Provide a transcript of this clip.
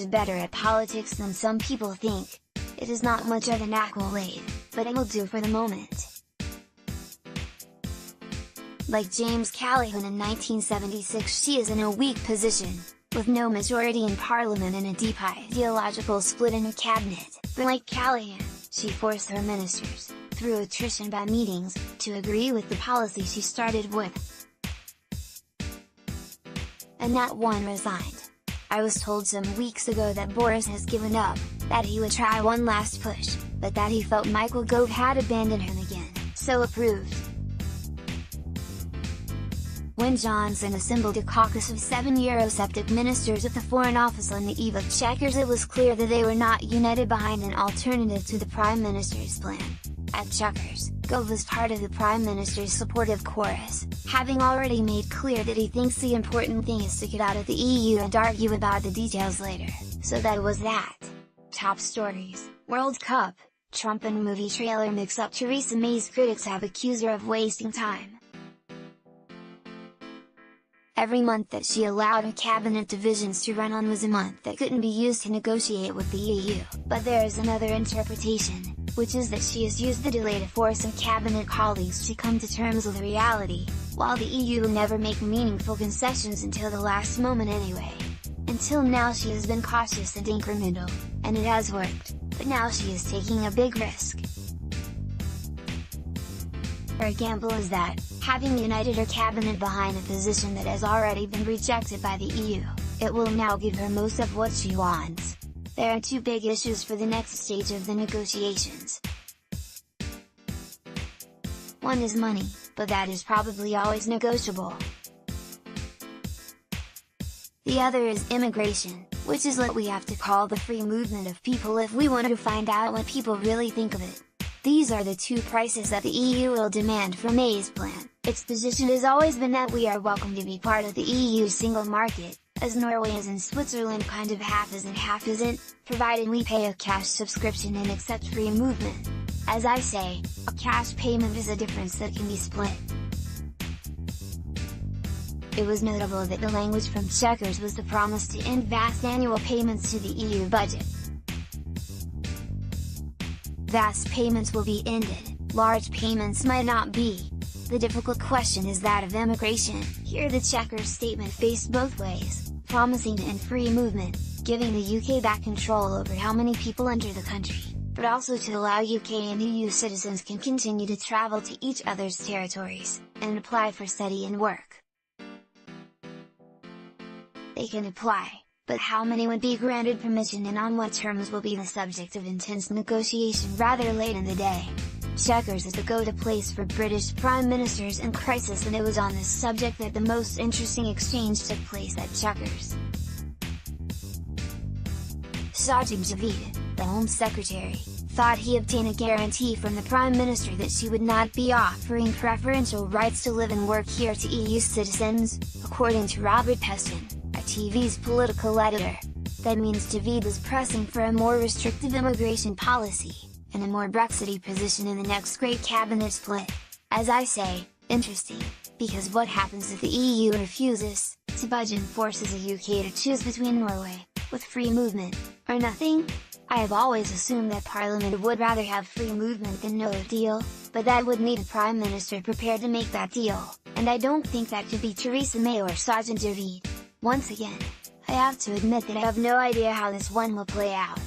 is better at politics than some people think. It is not much of an accolade, but it will do for the moment. Like James Callaghan in 1976, she is in a weak position, with no majority in Parliament and a deep ideological split in her cabinet. But like Callaghan, she forced her ministers, through attrition by meetings, to agree with the policy she started with. And not one resigned. I was told some weeks ago that Boris has given up, that he would try one last push, but that he felt Michael Gove had abandoned him again, so approved. When Johnson assembled a caucus of 7 Eurosceptic ministers at the Foreign Office on the eve of Chequers, it was clear that they were not united behind an alternative to the Prime Minister's plan. At Chequers, Gove was part of the Prime Minister's supportive chorus, having already made clear that he thinks the important thing is to get out of the EU and argue about the details later, so that was that. Top stories: World Cup, Trump and movie trailer mix-up. Theresa May's critics have accused her of wasting time. Every month that she allowed her cabinet divisions to run on was a month that couldn't be used to negotiate with the EU, but there is another interpretation, which is that she has used the delay to force her cabinet colleagues to come to terms with reality, while the EU will never make meaningful concessions until the last moment anyway. Until now she has been cautious and incremental, and it has worked, but now she is taking a big risk. Her gamble is that, having united her cabinet behind a position that has already been rejected by the EU, it will now give her most of what she wants. There are two big issues for the next stage of the negotiations. One is money, but that is probably always negotiable. The other is immigration, which is what we have to call the free movement of people if we want to find out what people really think of it. These are the two prices that the EU will demand for May's plan. Its position has always been that we are welcome to be part of the EU's single market, as Norway is and Switzerland kind of half is and half isn't, provided we pay a cash subscription and accept free movement. As I say, a cash payment is a difference that can be split. It was notable that the language from Chequers was the promise to end vast annual payments to the EU budget. Vast payments will be ended, large payments might not be. The difficult question is that of immigration. Here the Chequers statement faced both ways, promising to end free movement, giving the UK back control over how many people enter the country, but also to allow UK and EU citizens can continue to travel to each other's territories, and apply for study and work. They can apply, but how many would be granted permission and on what terms will be the subject of intense negotiation rather late in the day. Chequers is the go-to place for British prime ministers in crisis, and it was on this subject that the most interesting exchange took place at Chequers. Sajid Javid, the Home Secretary, thought he obtained a guarantee from the Prime Minister that she would not be offering preferential rights to live and work here to EU citizens, according to Robert Peston, ITV's political editor. That means Javid was pressing for a more restrictive immigration policy, and a more Brexity position in the next great cabinet split. As I say, interesting, because what happens if the EU refuses to budge and forces the UK to choose between Norway, with free movement, or nothing? I have always assumed that Parliament would rather have free movement than no deal, but that would need a Prime Minister prepared to make that deal, and I don't think that could be Theresa May or Sajid Javid. Once again, I have to admit that I have no idea how this one will play out.